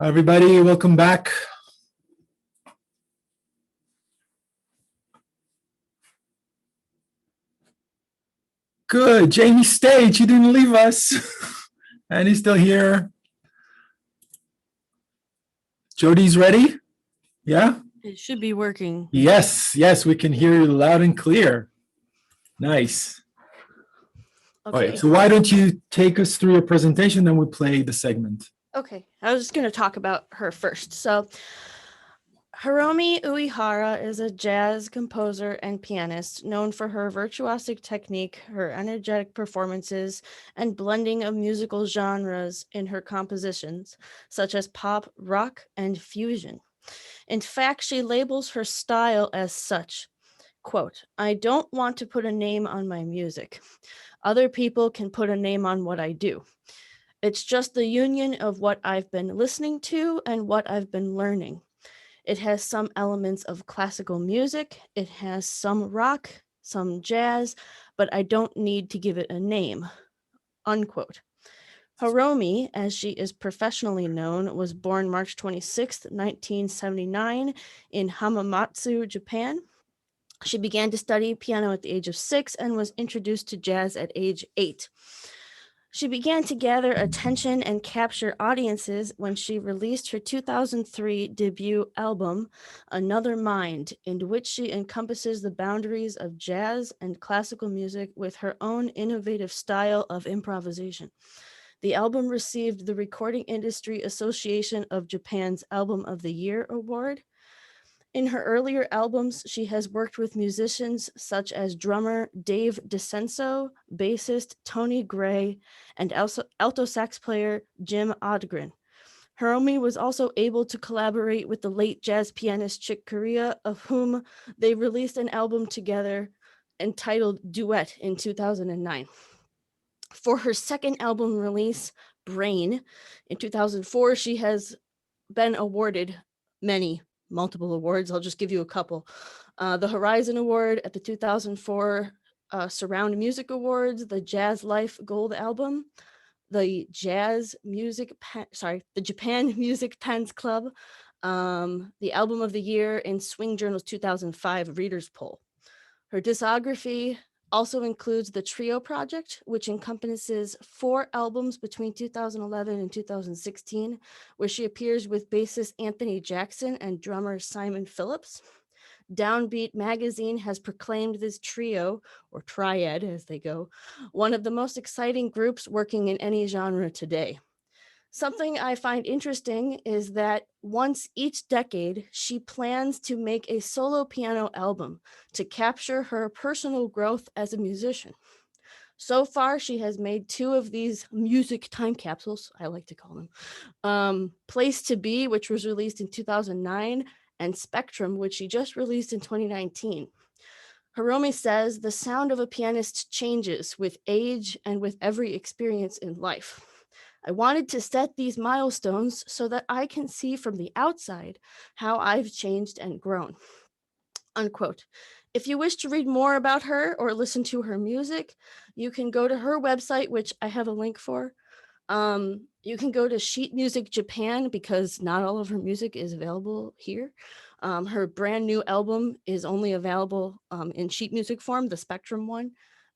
Hi, everybody, welcome back. Good. Jamie stayed. She didn't leave us. And he's still here. Jody's ready? Yeah? It should be working. Yes, we can hear you loud and clear. Nice. Okay. All right, so why don't you take us through your presentation, then we play the segment. Okay. I was just going to talk about her first. So, Hiromi Uehara is a jazz composer and pianist known for her virtuosic technique, her energetic performances, and blending of musical genres in her compositions, such as pop, rock, and fusion. In fact, she labels her style as such. Quote, I don't want to put a name on my music. Other people can put a name on what I do. It's just the union of what I've been listening to and what I've been learning. It has some elements of classical music, it has some rock, some jazz, but I don't need to give it a name. Unquote. Hiromi, as she is professionally known, was born March 26, 1979 in Hamamatsu, Japan. She began to study piano at the age of 6 and was introduced to jazz at age 8. She began to gather attention and capture audiences when she released her 2003 debut album, Another Mind, in which she encompasses the boundaries of jazz and classical music with her own innovative style of improvisation. The album received the Recording Industry Association of Japan's Album of the Year award. In her earlier albums, she has worked with musicians such as drummer Dave DeCenso, bassist Tony Gray, and alto sax player Jim Odgren. Hiromi was also able to collaborate with the late jazz pianist Chick Corea, of whom they released an album together entitled Duet in 2009. For her second album release, Brain, in 2004, she has been awarded multiple awards. I'll just give you a couple. The Horizon Award at the 2004 Surround Music Awards, the Jazz Life Gold Album, the Japan Music Pens Club, the Album of the Year in Swing Journal's 2005 Readers Poll. Her discography also includes the Trio Project, which encompasses 4 albums between 2011 and 2016, where she appears with bassist Anthony Jackson and drummer Simon Phillips. Downbeat magazine has proclaimed this trio, or triad as they go, one of the most exciting groups working in any genre today. Something I find interesting is that once each decade, she plans to make a solo piano album to capture her personal growth as a musician. So far, she has made 2 of these music time capsules, I like to call them. Place to Be, which was released in 2009, and Spectrum, which she just released in 2019. Hiromi says the sound of a pianist changes with age and with every experience in life. I wanted to set these milestones so that I can see from the outside how I've changed and grown. Unquote. If you wish to read more about her or listen to her music, you can go to her website, which I have a link for. You can go to Sheet Music Japan because not all of her music is available here. Her brand new album is only available in sheet music form, the Spectrum one,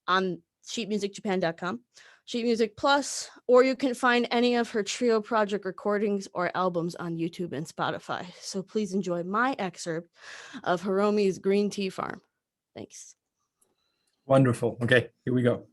on sheetmusicjapan.com. Sheet Music Plus, or you can find any of her Trio Project recordings or albums on YouTube and Spotify. So please enjoy my excerpt of Hiromi's Green Tea Farm. Thanks. Wonderful. Okay, here we go.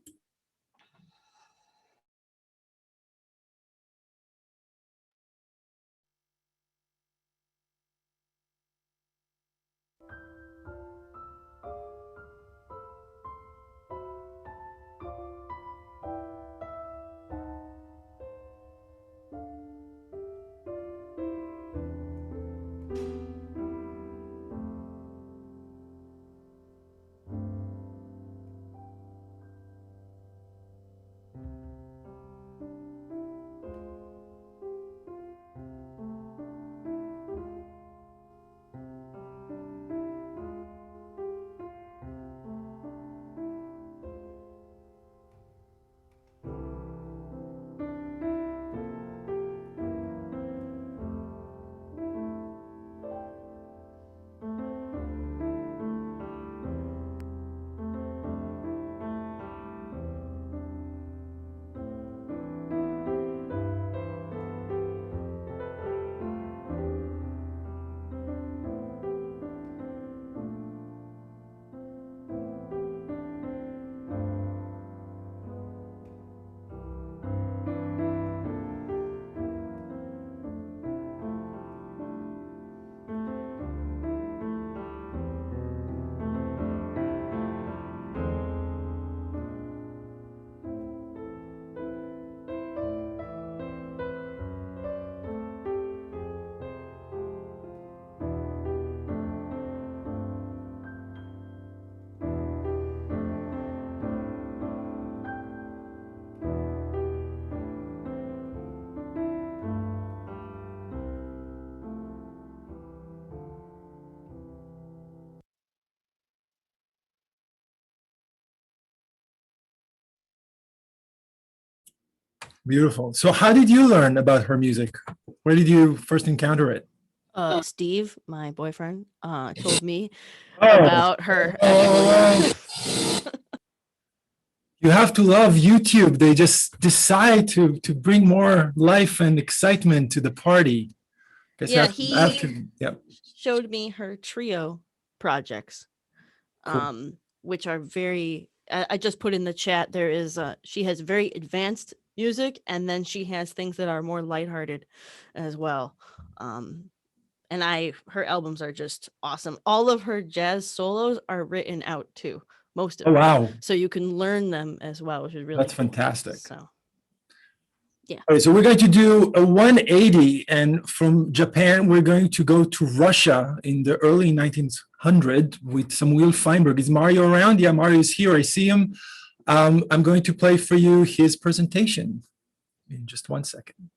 Beautiful. So how did you learn about her music? Where did you first encounter it? Steve, my boyfriend, told me Oh, about her. Actually. you have to love YouTube. They just decide to bring more life and excitement to the party. Guess Yeah, yep. showed me her trio projects, Cool. which are very. I just put in the chat. There is she has very advanced music, and then she has things that are more lighthearted as well. And her albums are just awesome. All of her jazz solos are written out too, most of Oh, them. wow. So you can learn them as well, which is really That's cool. fantastic. So yeah. All right, so we're going to do a 180, and from Japan, we're going to go to Russia in the early 1900s with Samuil Feinberg. Is Mario around? Yeah, Mario is here. I see him. I'm going to play for you his presentation in just 1 second.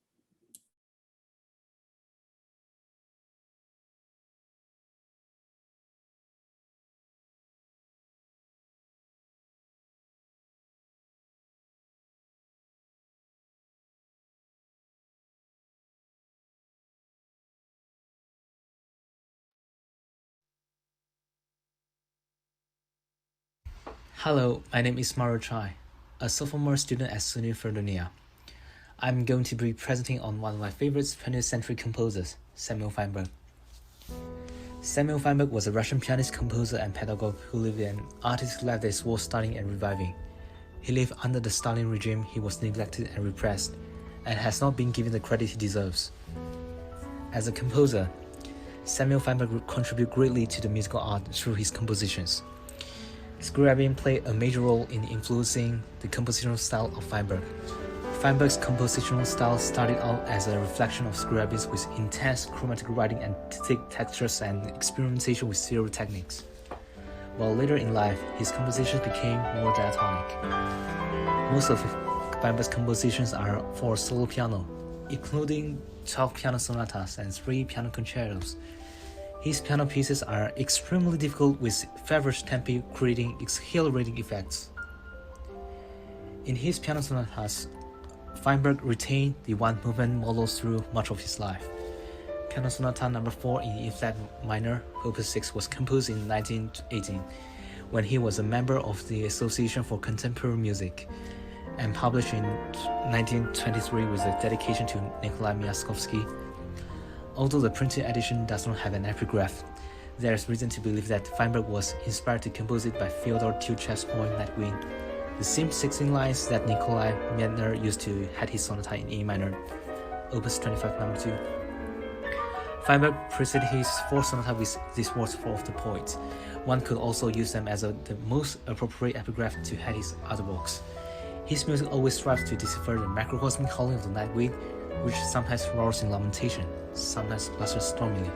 Hello, my name is Mario Chai, a sophomore student at SUNY Fredonia. I'm going to be presenting on one of my favorite 20th century composers, Samuel Feinberg. Samuel Feinberg was a Russian pianist, composer, and pedagogue who lived an artistic life that is worth studying and reviving. He lived under the Stalin regime, he was neglected and repressed, and has not been given the credit he deserves. As a composer, Samuel Feinberg contributed greatly to the musical art through his compositions. Scriabin played a major role in influencing the compositional style of Feinberg. Feinberg's compositional style started out as a reflection of Scriabin's with intense chromatic writing and thick textures and experimentation with stereo techniques. While later in life, his compositions became more diatonic. Most of Feinberg's compositions are for solo piano, including 12 piano sonatas and 3 piano concertos. His piano pieces are extremely difficult with feverish tempi creating exhilarating effects. In his piano sonatas, Feinberg retained the one-movement model through much of his life. Piano Sonata No. 4 in E-flat minor, Opus 6 was composed in 1918 when he was a member of the Association for Contemporary Music and published in 1923 with a dedication to Nikolai Myaskovsky. Although the printed edition does not have an epigraph, there is reason to believe that Feinberg was inspired to compose it by Fyodor Tyutchev's poem Nightwind, the same 16 lines that Nikolai Medtner used to head his sonata in E minor, Opus 25 No. 2. Feinberg preceded his fourth sonata with these words of the poet. One could also use them as the most appropriate epigraph to head his other works. His music always strives to decipher the macrocosmic howling of the night wind, which sometimes roars in lamentation, sometimes blusters stormily.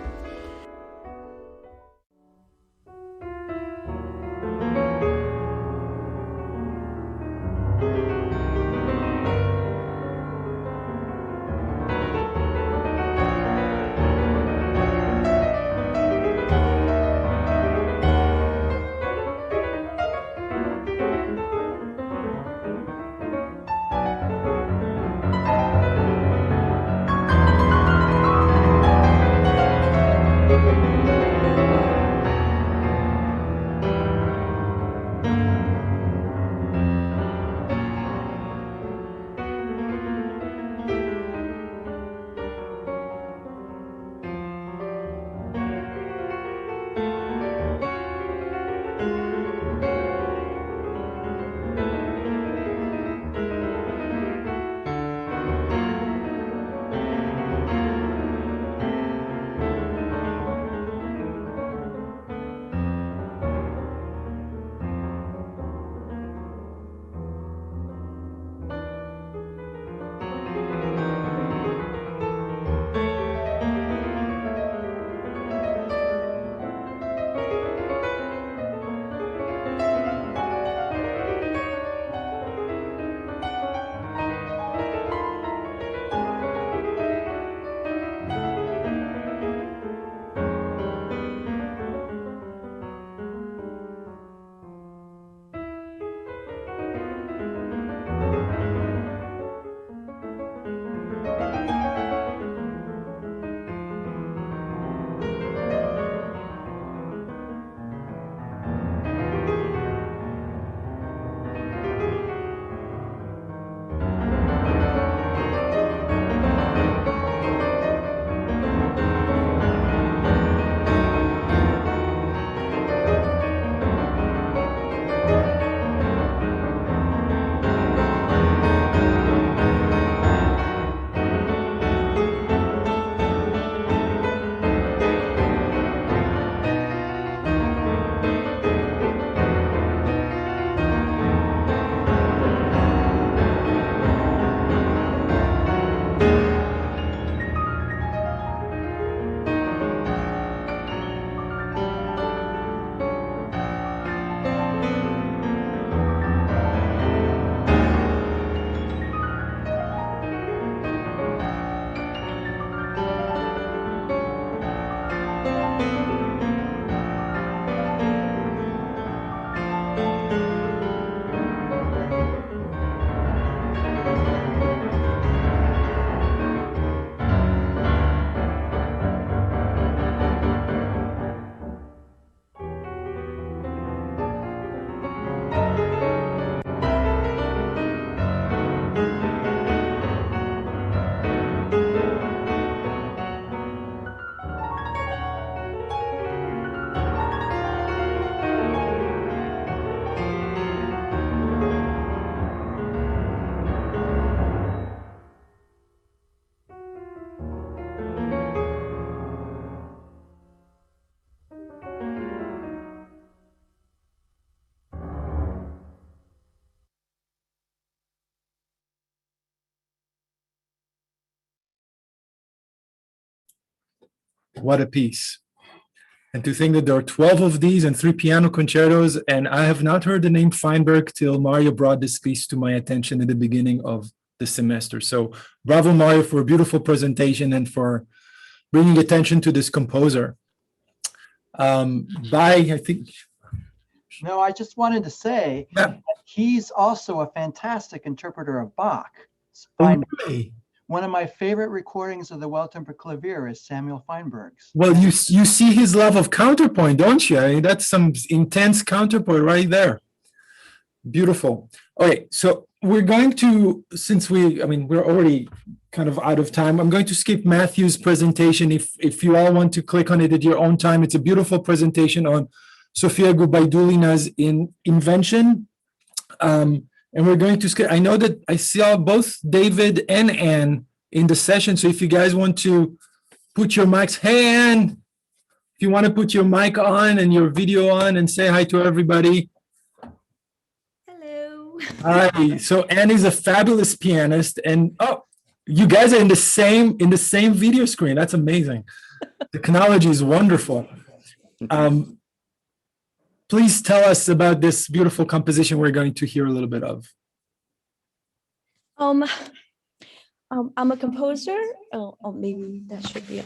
What a piece. And to think that there are 12 of these and 3 piano concertos, and I have not heard the name Feinberg till Mario brought this piece to my attention at the beginning of the semester. So bravo, Mario, for a beautiful presentation and for bringing attention to this composer. I think. No, I just wanted to say Yeah. that he's also a fantastic interpreter of Bach. Oh, really? One of my favorite recordings of the Well-Tempered Clavier is Samuel Feinberg's. Well, you see his love of counterpoint, don't you? I mean, that's some intense counterpoint right there. Beautiful. Okay, so we're going to, since we're already kind of out of time, I'm going to skip Matthew's presentation. If you all want to click on it at your own time, it's a beautiful presentation on Sofia Gubaidulina's invention. And we're going to skip. I know that I saw both David and Anne in the session. So if you guys want to put your mics, hey, Anne, if you want to put your mic on and your video on and say hi to everybody. Hello. Hi. So Anne is a fabulous pianist, and you guys are in the same video screen. That's amazing. Technology is wonderful. Please tell us about this beautiful composition we're going to hear a little bit of. I'm a composer. Oh, maybe that should be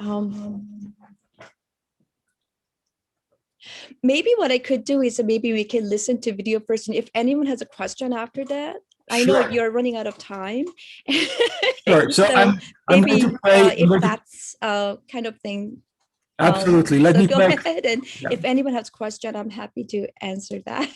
on. Maybe what I could do is maybe we can listen to video first, and if anyone has a question after that, I know Sure. you're running out of time. Sure. So I'm going maybe to play. if that's kind of thing. Absolutely. Let so me go play. ahead, and Yeah. if anyone has a question, I'm happy to answer that.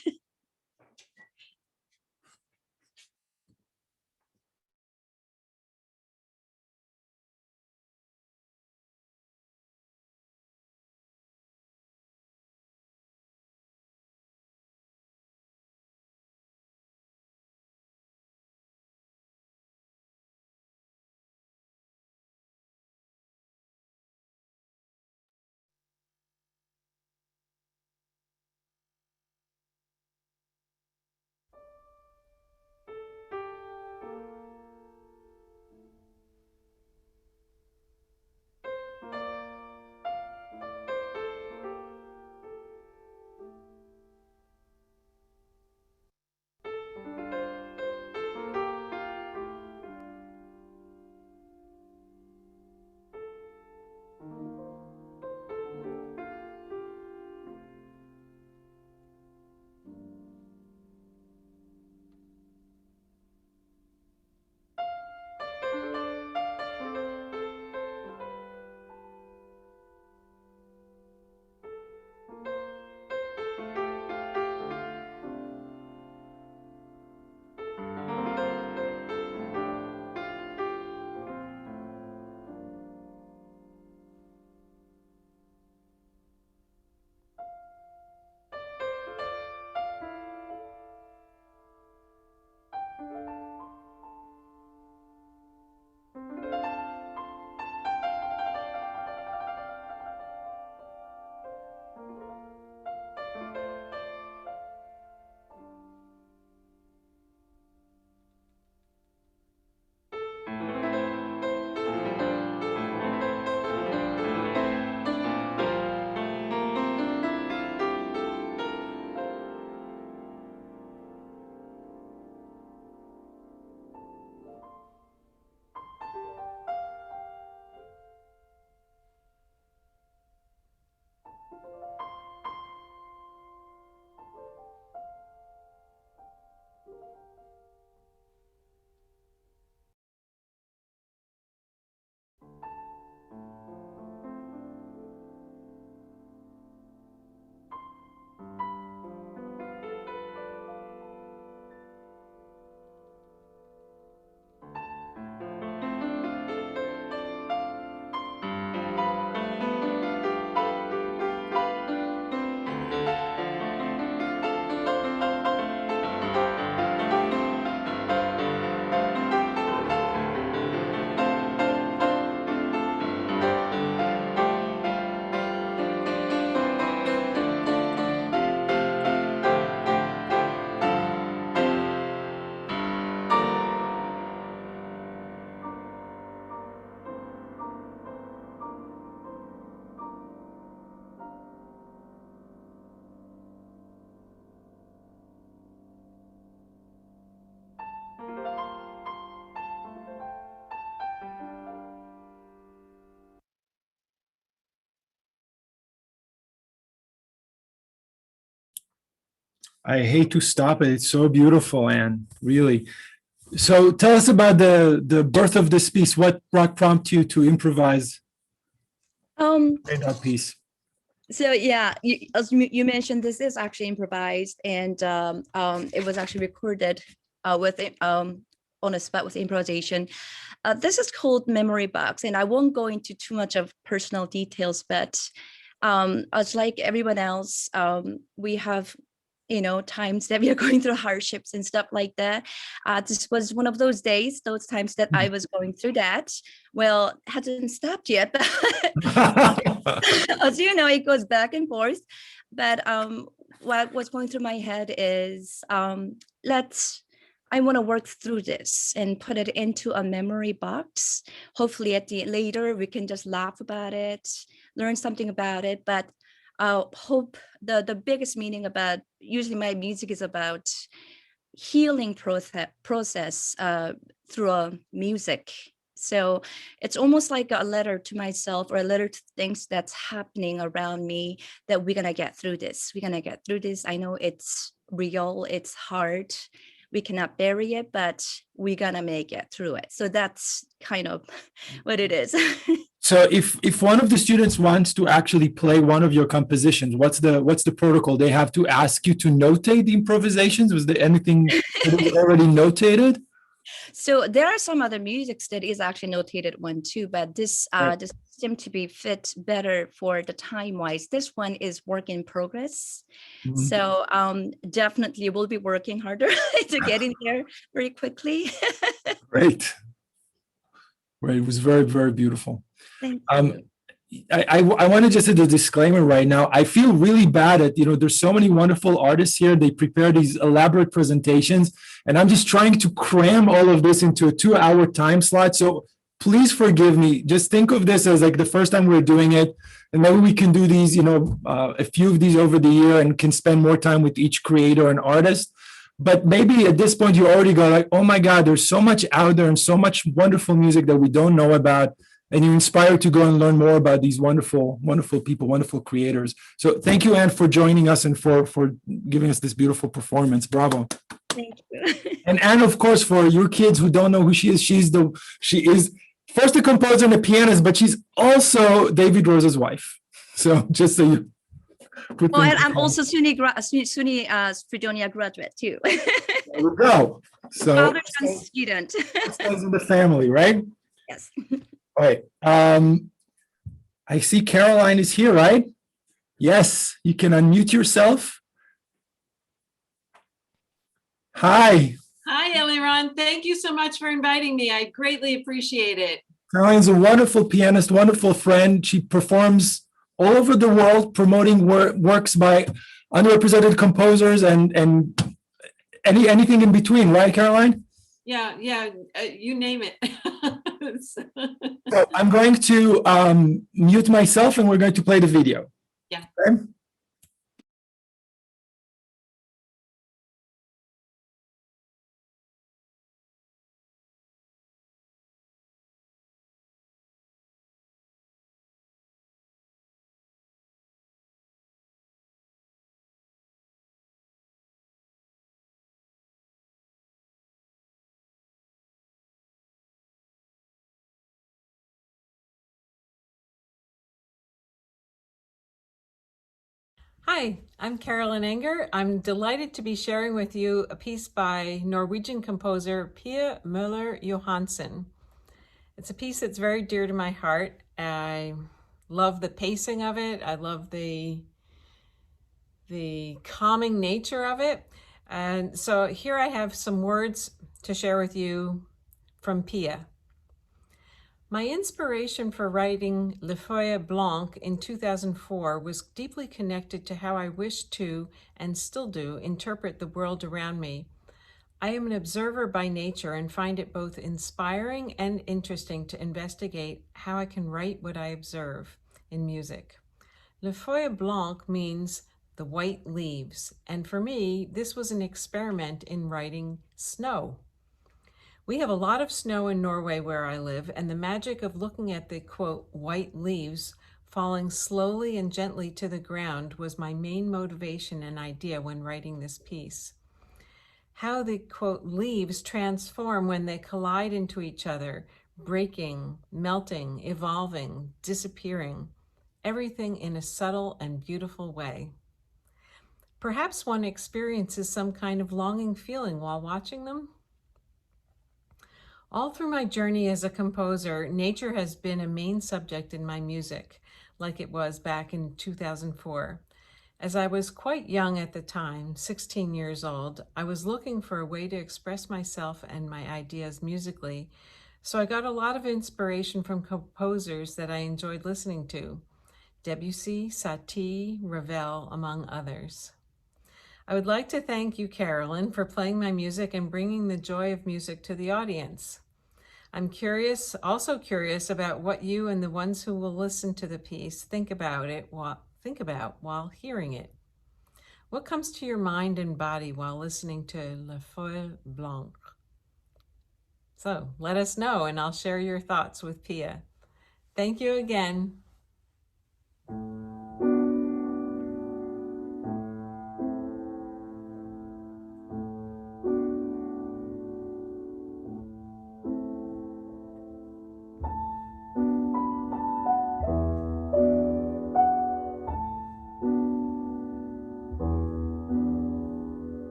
I hate to stop it. It's so beautiful, Anne, really. So tell us about the birth of this piece. What prompt you to improvise in that piece? So yeah, as you mentioned, this is actually improvised, and it was actually recorded with on a spot with improvisation. This is called Memory Box, and I won't go into too much of personal details, but as like everyone else, we have, times that we are going through hardships and stuff like that. This was one of those days, those times that I was going through that. Well, it hasn't stopped yet, but as you know, it goes back and forth. But what was going through my head is I want to work through this and put it into a memory box. Hopefully later we can just laugh about it, learn something about it. But hope the biggest meaning about, usually my music is about healing process through a music. So it's almost like a letter to myself, or a letter to things that's happening around me, that we're gonna get through this. We're gonna get through this. I know it's real, it's hard. We cannot bury it, but we're gonna make it through it. So that's kind of what it is. So if one of the students wants to actually play one of your compositions, what's the protocol? They have to ask you to notate the improvisations? Was there anything that was already notated? So there are some other musics that is actually notated one too, but this this seemed to be fit better for the time wise. This one is work in progress. Mhm. So definitely we'll be working harder to get in there very quickly. Great. Right, it was very, very beautiful. Thank you. I want to just say the disclaimer right now. I feel really bad at, there's so many wonderful artists here. They prepare these elaborate presentations, and I'm just trying to cram all of this into a 2-hour time slot. So please forgive me. Just think of this as like the first time we're doing it, and maybe we can do these, a few of these over the year, and can spend more time with each creator and artist. But maybe at this point you already go like, oh my God, there's so much out there and so much wonderful music that we don't know about. And you're inspired to go and learn more about these wonderful, wonderful people, wonderful creators. So thank you, Anne, for joining us and for giving us this beautiful performance. Bravo. Thank you. And Anne, of course, for your kids who don't know who she is, she is first a composer and a pianist, but she's also David Rose's wife. So just so you put Oh, and things I'm together. also SUNY Fredonia graduate too. There we go. So Father and student. it stays in the family, right? Yes. All right. I see Caroline is here, right? Yes, you can unmute yourself. Hi. Hi, Eliran. Thank you so much for inviting me. I greatly appreciate it. Caroline's a wonderful pianist, wonderful friend. She performs all over the world, promoting works by underrepresented composers and anything in between, right, Caroline? Yeah, you name it. So I'm going to mute myself, and we're going to play the video. Yeah. Okay? Hi, I'm Carolyn Enger. I'm delighted to be sharing with you a piece by Norwegian composer Pia Møller Johansen. It's a piece that's very dear to my heart. I love the pacing of it. I love the calming nature of it. And so here I have some words to share with you from Pia. My inspiration for writing Le Feuille Blanc in 2004 was deeply connected to how I wish to, and still do, interpret the world around me. I am an observer by nature and find it both inspiring and interesting to investigate how I can write what I observe in music. Le Feuille Blanc means the white leaves, and for me, this was an experiment in writing snow. We have a lot of snow in Norway where I live, and the magic of looking at the, quote, white leaves falling slowly and gently to the ground was my main motivation and idea when writing this piece. How the, quote, leaves transform when they collide into each other, breaking, melting, evolving, disappearing, everything in a subtle and beautiful way. Perhaps one experiences some kind of longing feeling while watching them. All through my journey as a composer, nature has been a main subject in my music, like it was back in 2004. As I was quite young at the time, 16 years old, I was looking for a way to express myself and my ideas musically, so I got a lot of inspiration from composers that I enjoyed listening to, Debussy, Satie, Ravel, among others. I would like to thank you, Carolyn, for playing my music and bringing the joy of music to the audience. I'm also curious about what you and the ones who will listen to the piece think about while hearing it. What comes to your mind and body while listening to La Feuille Blanche? So let us know and I'll share your thoughts with Pia. Thank you again.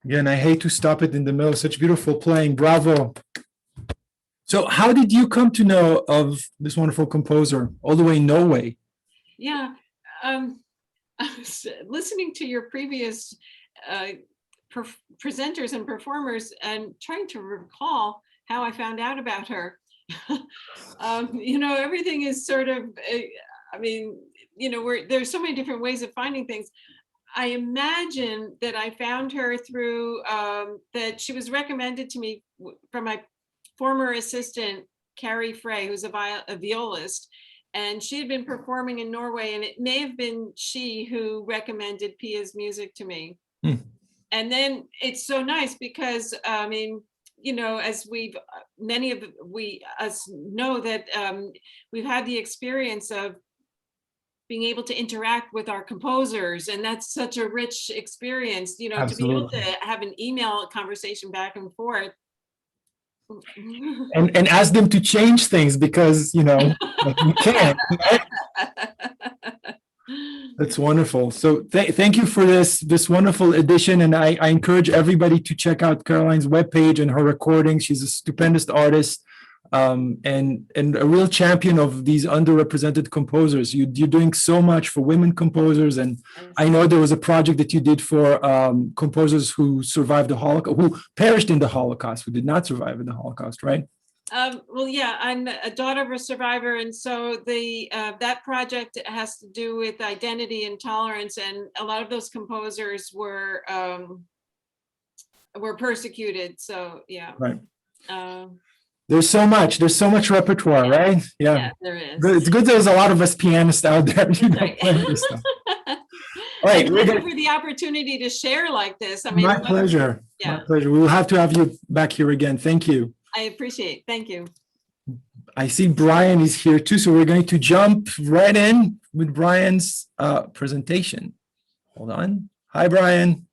Again, I hate to stop it in the middle of such beautiful playing. Bravo. So how did you come to know of this wonderful composer all the way in Norway? Yeah, I was listening to your previous presenters and performers and trying to recall how I found out about her. Everything is sort of, there's so many different ways of finding things. I imagine that I found her through, that she was recommended to me from my former assistant, Carrie Frey, who's a violist, and she had been performing in Norway, and it may have been she who recommended Pia's music to me. And then it's so nice because, as many of us know that we've had the experience of being able to interact with our composers, and that's such a rich experience, Absolutely. To be able to have an email conversation back and forth. And ask them to change things because, you can't. Right? That's wonderful. So thank you for this wonderful edition. And I encourage everybody to check out Caroline's webpage and her recordings. She's a stupendous artist. And a real champion of these underrepresented composers. You're doing so much for women composers, and I know there was a project that you did for composers who survived the Holocaust, who perished in the Holocaust, who did not survive in the Holocaust, right? Well, yeah, I'm a daughter of a survivor, and so the that project has to do with identity and tolerance, and a lot of those composers were persecuted. So yeah, Right. uh, There's so much repertoire, Yeah. right? Yeah. yeah, there is. It's good there's a lot of us pianists out there, you know, Right. playing this stuff. All right, And we're thank you gonna, for the opportunity to share like this. I mean, my pleasure. My Yeah. pleasure. We will have to have you back here again. Thank you. I appreciate. Thank you. I see Brian is here too, so we're going to jump right in with Brian's presentation. Hold on. Hi, Brian.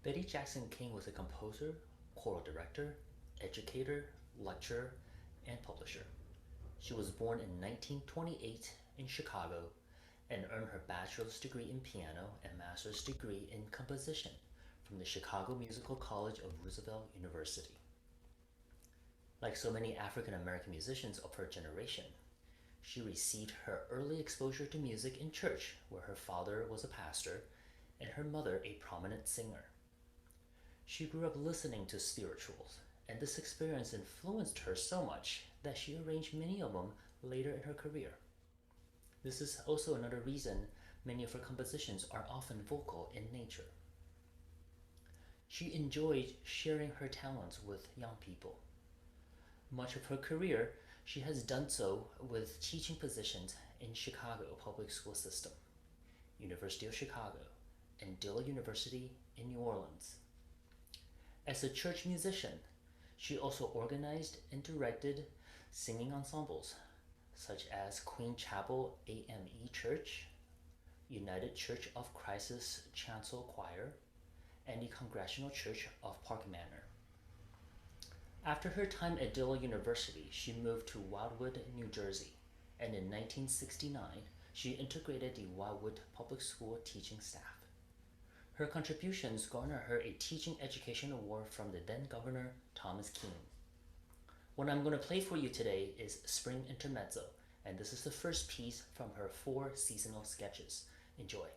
Betty Jackson King was a composer, choral director, educator, lecturer, and publisher. She was born in 1928 in Chicago and earned her bachelor's degree in piano and master's degree in composition from the Chicago Musical College of Roosevelt University. Like so many African American musicians of her generation, she received her early exposure to music in church, where her father was a pastor and her mother a prominent singer. She grew up listening to spirituals, and this experience influenced her so much that she arranged many of them later in her career. This is also another reason many of her compositions are often vocal in nature. She enjoyed sharing her talents with young people. Much of her career, she has done so with teaching positions in Chicago public school system, University of Chicago, and Dillard University in New Orleans. As a church musician, she also organized and directed singing ensembles such as Queen Chapel AME Church, United Church of Christ's Chancel Choir, and the Congregational Church of Park Manor. After her time at Dillard University, she moved to Wildwood, New Jersey, and in 1969, she integrated the Wildwood Public School teaching staff. Her contributions garnered her a Teaching Education Award from the then Governor Thomas Kean. What I'm going to play for you today is Spring Intermezzo, and this is the first piece from her 4 seasonal sketches. Enjoy.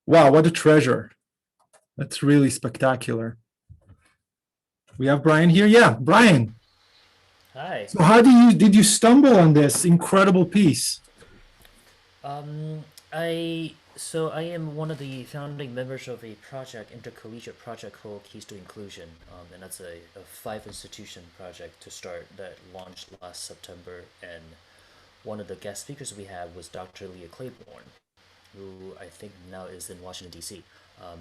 Wow, what a treasure. That's really spectacular. We have Brian here. Yeah, Brian. Hi. So how did you stumble on this incredible piece? I am one of the founding members of a intercollegiate project called Keys to Inclusion, and that's a 5-institution project to start that launched last September. And one of the guest speakers we had was Dr. Leah Claiborne, who I think now is in Washington D.C.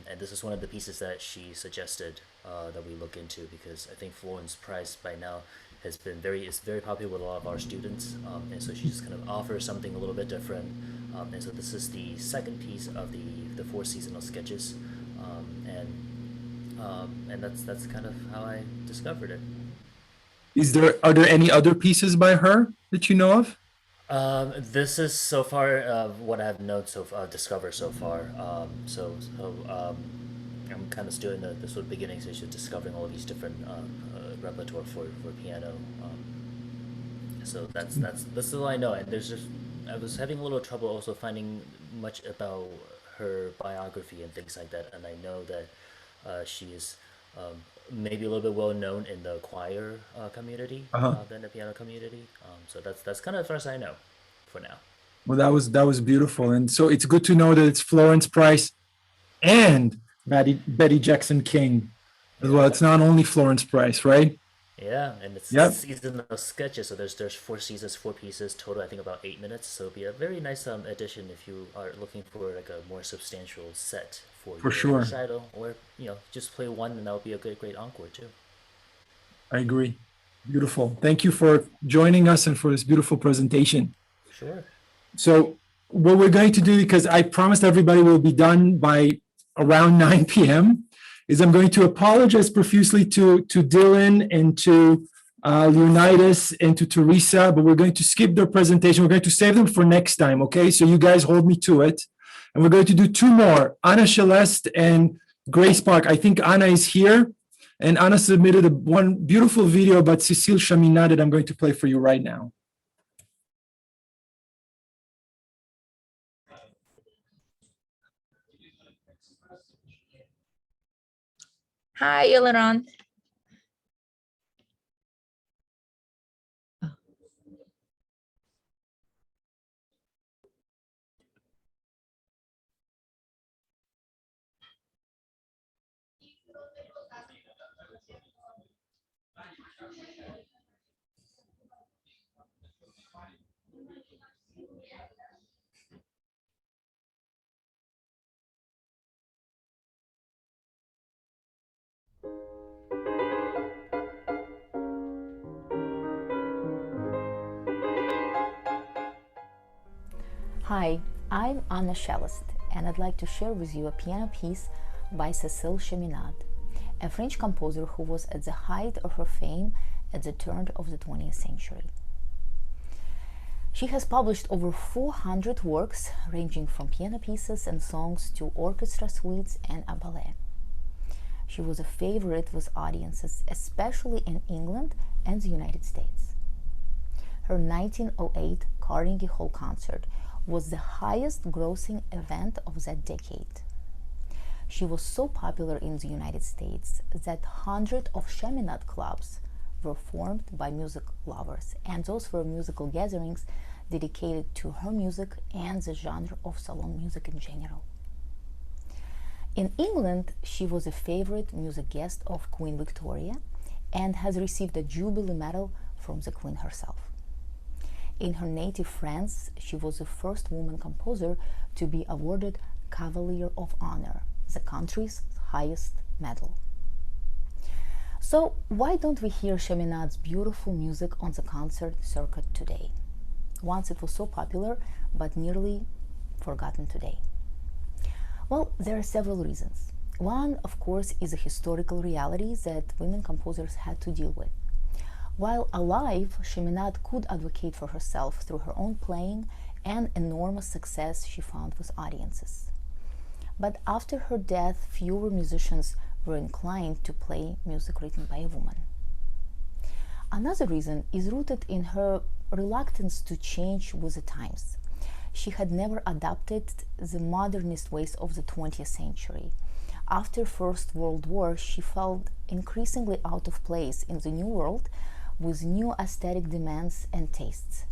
And this is one of the pieces that she suggested that we look into, because I think Florence Price by now is very popular with a lot of our students, and so she just kind of offers something a little bit different. And so this is the second piece of the 4 seasonal sketches, and that's kind of how I discovered it. Are there any other pieces by her that you know of? This is so far what I've discovered so far. I'm kind of still in the sort of beginning stage of discovering all these different repertoire for piano. So that's all I know. And I was having a little trouble also finding much about her biography and things like that. And I know that she is maybe a little bit well known in the choir community than the piano community. So that's kind of as far as I know for now. Well, that was beautiful. And so it's good to know that it's Florence Price and Betty Jackson King as well. It's not only Florence Price, right? Yeah, and it's seasonal sketches, so there's 4 seasons, 4 pieces total. I think about 8 minutes. So it'll be a very nice addition if you are looking for like a more substantial set for your sure recital, or just play one, and that'll be a great encore too. I agree. Beautiful. Thank you for joining us and for this beautiful presentation. Sure. So what we're going to do, because I promised everybody will be done by around 9 p.m., is I'm going to apologize profusely to Dylan and to Leonidas and to Teresa, but we're going to skip their presentation. We're going to save them for next time, okay? So you guys hold me to it. And we're going to do 2 more, Anna Celeste and Grace Park. I think Anna is here, and Anna submitted one beautiful video about Cécile Chaminade that I'm going to play for you right now. Hi, Eleron. Hi, I'm Anna Celeste, and I'd like to share with you a piano piece by Cécile Chaminade, a French composer who was at the height of her fame at the turn of the 20th century. She has published over 400 works, ranging from piano pieces and songs to orchestra suites and a ballet. She was a favorite with audiences, especially in England and the United States. Her 1908 Carnegie Hall concert was the highest grossing event of that decade. She was so popular in the United States that hundreds of Chaminade clubs were formed by music lovers, and those were musical gatherings dedicated to her music and the genre of salon music in general. In England, she was a favorite music guest of Queen Victoria and has received a Jubilee Medal from the Queen herself. In her native France, she was the first woman composer to be awarded Cavalier of Honor, the country's highest medal. So why don't we hear Chaminade's beautiful music on the concert circuit today? Once it was so popular, but nearly forgotten today. Well, there are several reasons. One, of course, is a historical reality that women composers had to deal with. While alive, Chaminade could advocate for herself through her own playing and enormous success she found with audiences. But after her death, fewer musicians were inclined to play music written by a woman. Another reason is rooted in her reluctance to change with the times. she had never adopted the modernist ways of the 20th century. After First World War, she felt increasingly out of place in the New World with new aesthetic demands and tastes.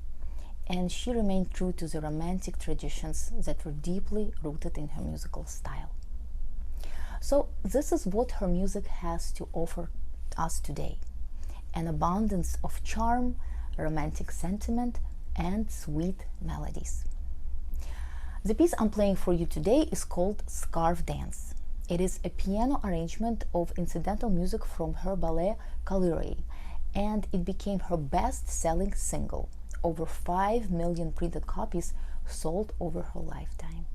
And she remained true to the romantic traditions that were deeply rooted in her musical style. So this is what her music has to offer us today: an abundance of charm, romantic sentiment, and sweet melodies. The piece I'm playing for you today is called Scarf Dance. It is a piano arrangement of incidental music from her ballet Calyreie, and it became her best-selling single. Over 5 million printed copies sold over her lifetime.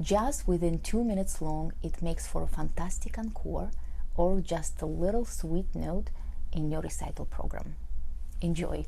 Just within 2 minutes long, it makes for a fantastic encore or just a little sweet note in your recital program. Enjoy!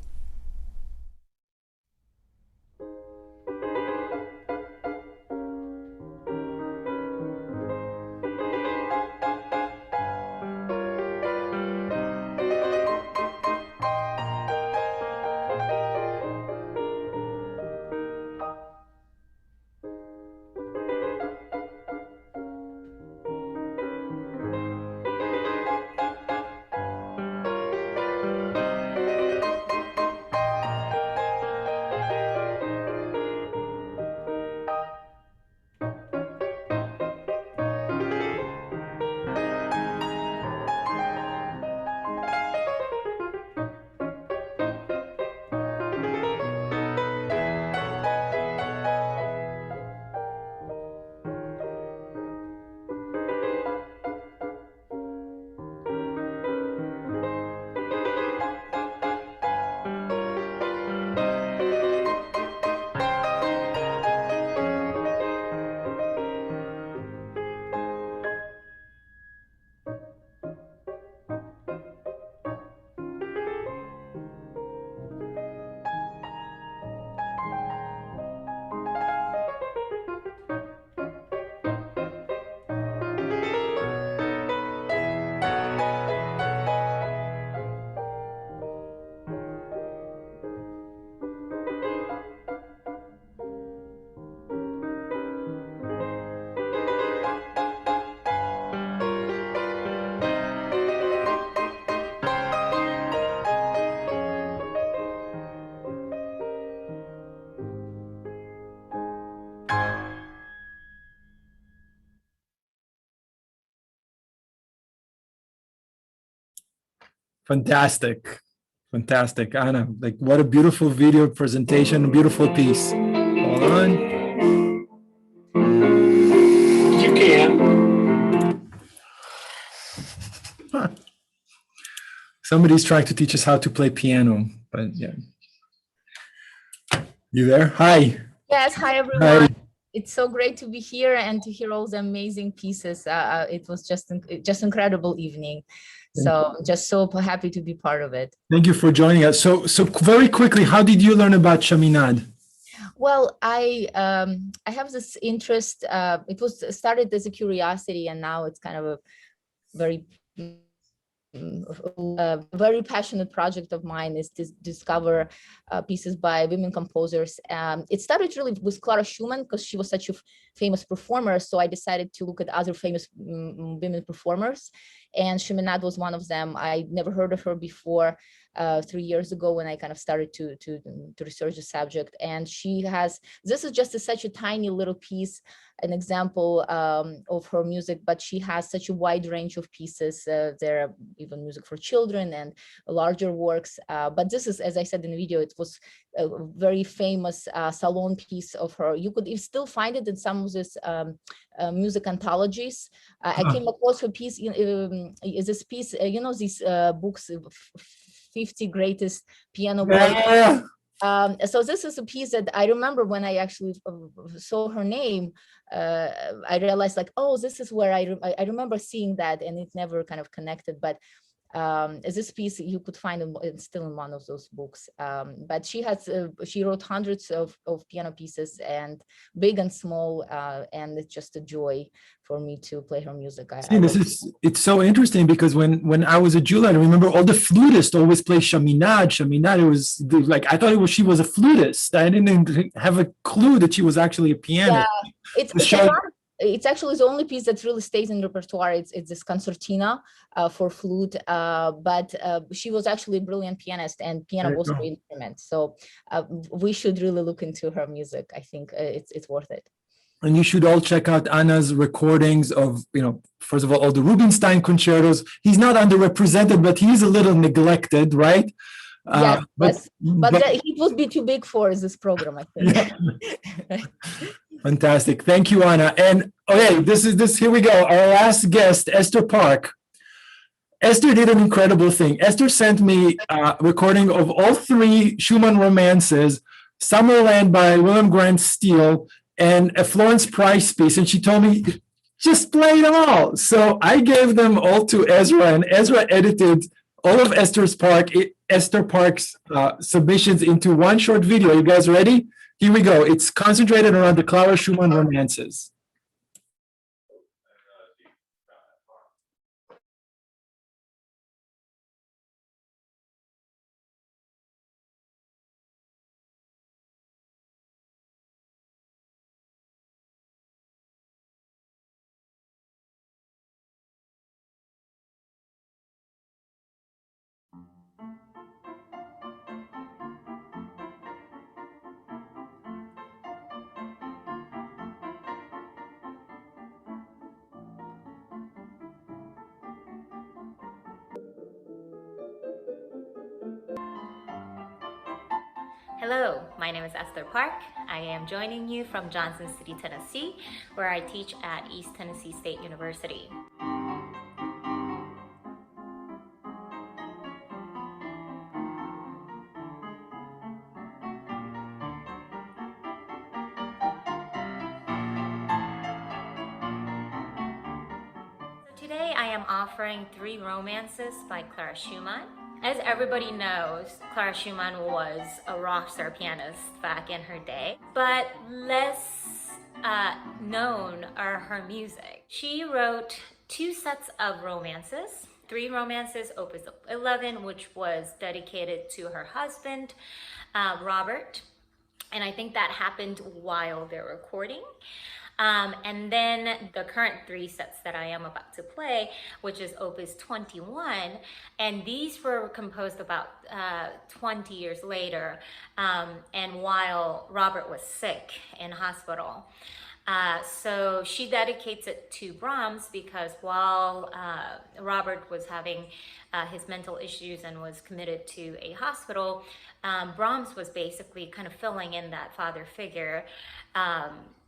Fantastic. Fantastic, Anna. Like, what a beautiful video presentation, beautiful piece. Hold on. You can. Huh. Somebody's trying to teach us how to play piano, but yeah. You there? Hi. Yes, hi everyone. Hi. It's so great to be here and to hear all the amazing pieces. It was just incredible evening. So just so happy to be part of it. Thank you for joining us. So very quickly, how did you learn about Chaminade? Well, I have this interest. It was started as a curiosity, and now it's kind of a very very passionate project of mine is to discover pieces by women composers. It started really with Clara Schumann because she was such a famous performer. So I decided to look at other famous women performers, and Chaminade was one of them. I never heard of her before. 3 years ago when I kind of started to research the subject, and she has, this is just such a tiny little piece, an example of her music, but she has such a wide range of pieces. There are even music for children and larger works, but this is, as I said in the video, it was a very famous salon piece of her. You could still find it in some of these music anthologies. I came across her piece, this piece, you know, these books, 50 greatest piano works. So this is a piece that I remember when I actually saw her name, I realized like, oh, this is where I remember seeing that, and it never kind of connected. But This piece you could find still in one of those books. But she wrote hundreds of piano pieces, and big and small, and it's just a joy for me to play her music. It's so interesting because when I was a Juilliard, I remember all the flutists always play Chaminade. Chaminade, it was like, I thought she was a flutist. I didn't have a clue that she was actually a pianist. Yeah, it's actually the only piece that really stays in the repertoire. It's this concertina for flute, but she was actually a brilliant pianist, and piano was her instrument. So we should really look into her music. I think it's worth it. And you should all check out Anna's recordings of, first of all the Rubinstein concertos. He's not underrepresented, but he's a little neglected, right? Yes, but it would be too big for this program, I think. Yeah. Fantastic. Thank you, Anna. And okay, here we go. Our last guest, Esther Park. Esther did an incredible thing. Esther sent me a recording of all 3 Schumann romances, Summerland by William Grant Steele, and a Florence Price piece. And she told me, just play them all. So I gave them all to Ezra, and Ezra edited all of Esther Park's submissions into one short video. You guys ready? Here we go. It's concentrated around the Clara Schumann romances. Hello, my name is Esther Park. I am joining you from Johnson City, Tennessee, where I teach at East Tennessee State University. Today I am offering 3 romances by Clara Schumann. As everybody knows, Clara Schumann was a rock star pianist back in her day, but less known are her music. She wrote 2 sets of romances, 3 romances, Opus 11, which was dedicated to her husband, Robert, and I think that happened while they're recording. And then the current 3 sets that I am about to play, which is Opus 21, and these were composed about 20 years later, and while Robert was sick in hospital. So she dedicates it to Brahms because while Robert was having his mental issues and was committed to a hospital, Brahms was basically kind of filling in that father figure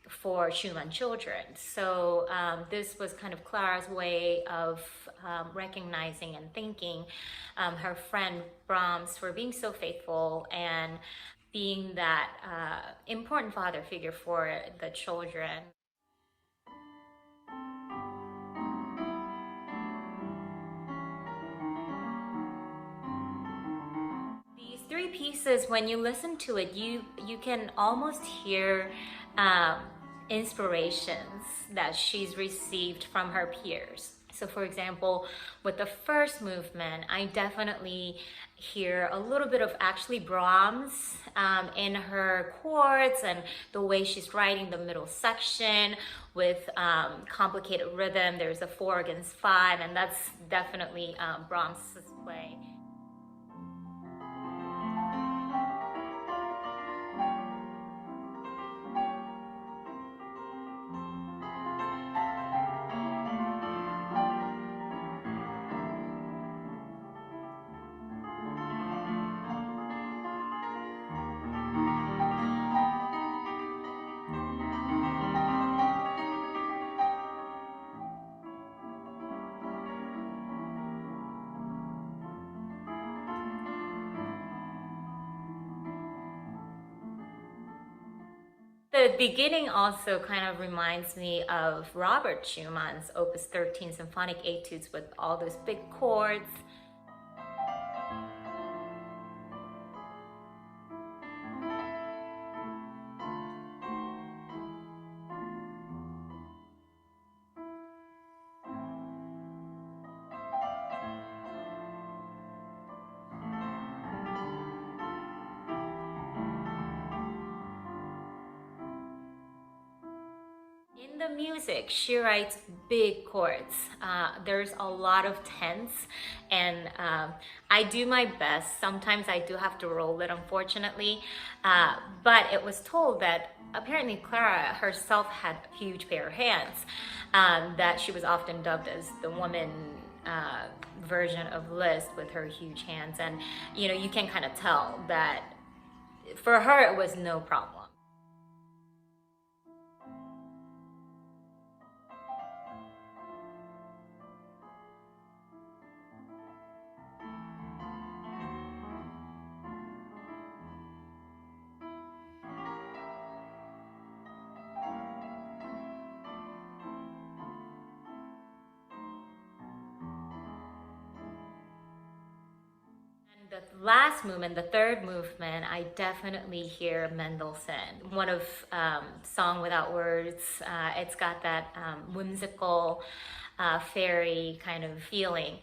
for Schumann children. So this was kind of Clara's way of recognizing and thanking her friend Brahms for being so faithful and being that important father figure for the children. These 3 pieces, when you listen to it, you can almost hear inspirations that she's received from her peers. So for example, with the first movement, I definitely hear a little bit of actually Brahms in her chords and the way she's writing the middle section with complicated rhythm. There's a 4 against 5, and that's definitely Brahms' way. The beginning also kind of reminds me of Robert Schumann's Opus 13 Symphonic Etudes with all those big chords. In the music, she writes big chords. There's a lot of tense, and I do my best. Sometimes I do have to roll it, unfortunately. But it was told that apparently Clara herself had a huge pair of hands, that she was often dubbed as the woman version of Liszt with her huge hands. And, you know, you can kind of tell that for her, it was no problem. The last movement, the third movement, I definitely hear Mendelssohn. One of Song Without Words. It's got that whimsical, fairy kind of feeling.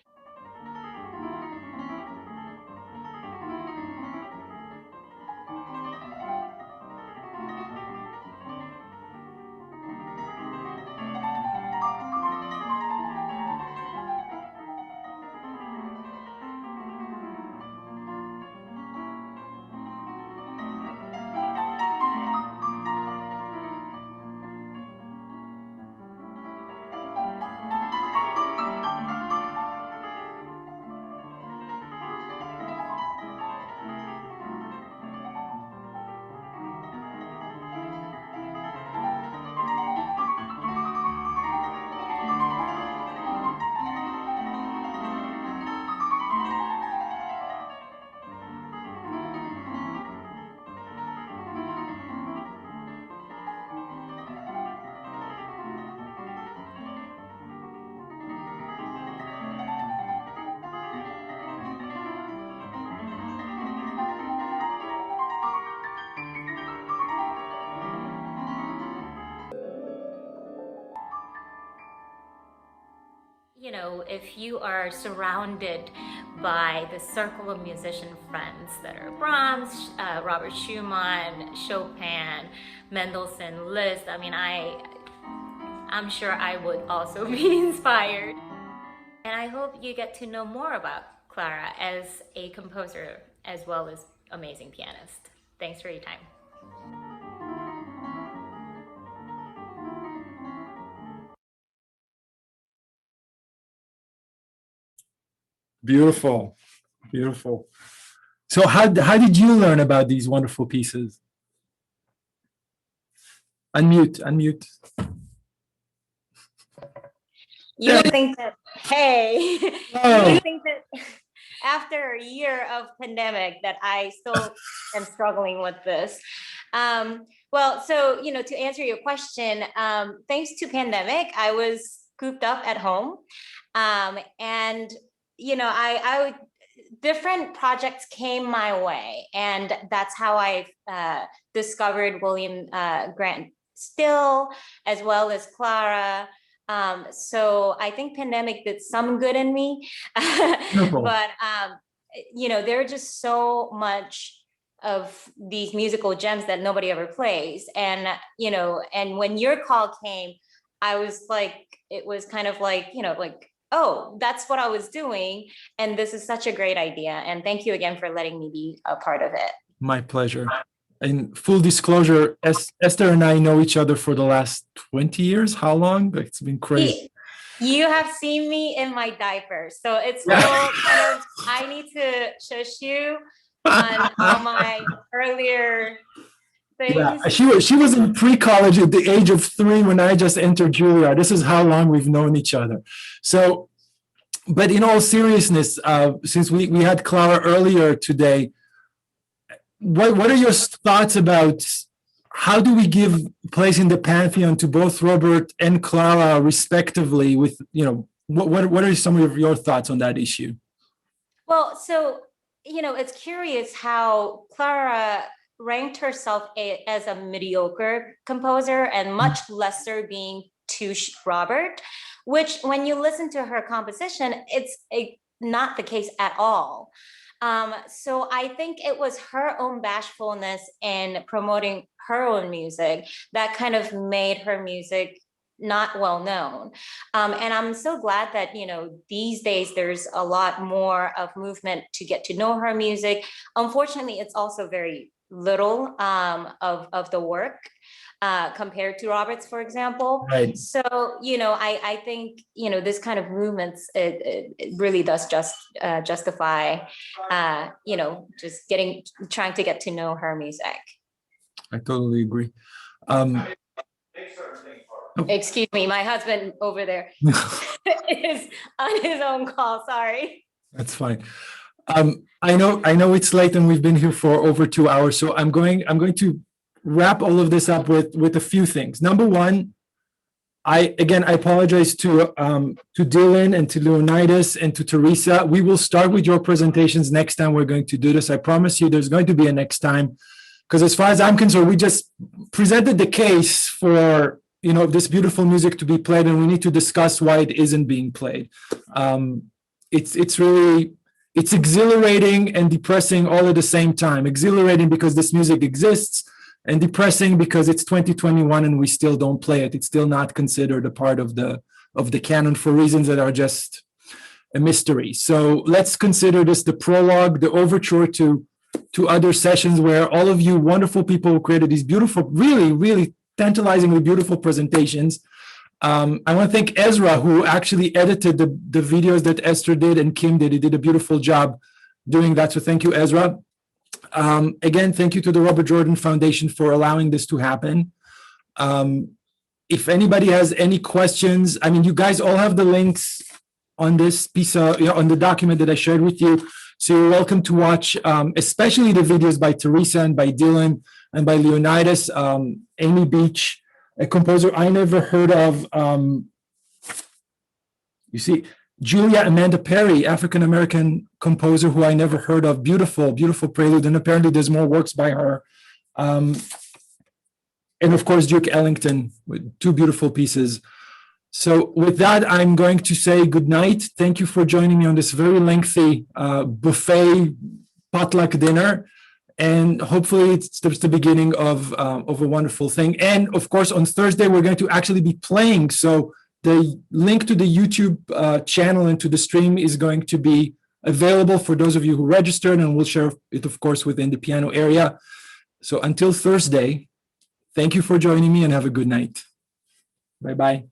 You know, if you are surrounded by the circle of musician friends that are Brahms, Robert Schumann, Chopin, Mendelssohn, Liszt, I mean, I'm sure I would also be inspired. And I hope you get to know more about Clara as a composer as well as amazing pianist. Thanks for your time. Beautiful, beautiful. So how did you learn about these wonderful pieces? Unmute. You would think that, hey, Oh. you would think that after a year of pandemic that I still am struggling with this. Well, so, you know, to answer your question, thanks to pandemic, I was cooped up at home. And, you know, I different projects came my way, and that's how I discovered William Grant Still, as well as Clara. So I think pandemic did some good in me, but you know, there are just so much of these musical gems that nobody ever plays. And, you know, and when your call came, I was like, it was kind of like, you know, like, oh, that's what I was doing. And this is such a great idea. And thank you again for letting me be a part of it. My pleasure. And full disclosure, Esther and I know each other for the last 20 years. How long? It's been crazy. You have seen me in my diapers. So it's all kind of, I need to shush you on all my earlier things. Yeah, she was in pre-college at the age of 3 when I just entered Juilliard. This is how long we've known each other. So, but in all seriousness, since we had Clara earlier today, what are your thoughts about how do we give place in the pantheon to both Robert and Clara respectively? With, you know, what are some of your thoughts on that issue? Well, so, you know, it's curious how Clara ranked herself as a mediocre composer and much lesser being to Robert, which when you listen to her composition, it's not the case at all. So I think it was her own bashfulness in promoting her own music that kind of made her music not well known. And I'm so glad that, you know, these days there's a lot more of movement to get to know her music. Unfortunately, it's also very little of the work compared to Robert's, for example. Right. So, you know, I think, you know, this kind of movements, it really does just justify, you know, just trying to get to know her music. I totally agree. Excuse me, my husband over there is on his own call, sorry. That's fine. I know it's late and we've been here for over 2 hours, so I'm going to wrap all of this up with a few things. Number one, I apologize to Dylan and to Leonidas and to Teresa. We will start with your presentations next time we're going to do this. I promise you there's going to be a next time, because as far as I'm concerned, we just presented the case for, you know, this beautiful music to be played, and we need to discuss why it isn't being played. It's exhilarating and depressing all at the same time. Exhilarating because this music exists, and depressing because it's 2021 and we still don't play it. It's still not considered a part of the canon for reasons that are just a mystery. So let's consider this the prologue, the overture to other sessions where all of you wonderful people created these beautiful, really, really tantalizingly beautiful presentations. I want to thank Ezra, who actually edited the videos that Esther did and Kim did. He did a beautiful job doing that. So thank you, Ezra. Again, thank you to the Robert Jordan Foundation for allowing this to happen. If anybody has any questions, I mean, you guys all have the links on this piece of, on the document that I shared with you. So you're welcome to watch, especially the videos by Teresa and by Dylan and by Leonidas, Amy Beach, a composer I never heard of. You see, Julia Amanda Perry, African-American composer who I never heard of. Beautiful, beautiful prelude. And apparently there's more works by her. And of course, Duke Ellington with 2 beautiful pieces. So with that, I'm going to say good night. Thank you for joining me on this very lengthy buffet potluck dinner. And hopefully it's the beginning of a wonderful thing. And of course, on Thursday, we're going to actually be playing. So the link to the YouTube channel and to the stream is going to be available for those of you who registered, and we'll share it, of course, within the piano area. So until Thursday, thank you for joining me and have a good night. Bye-bye.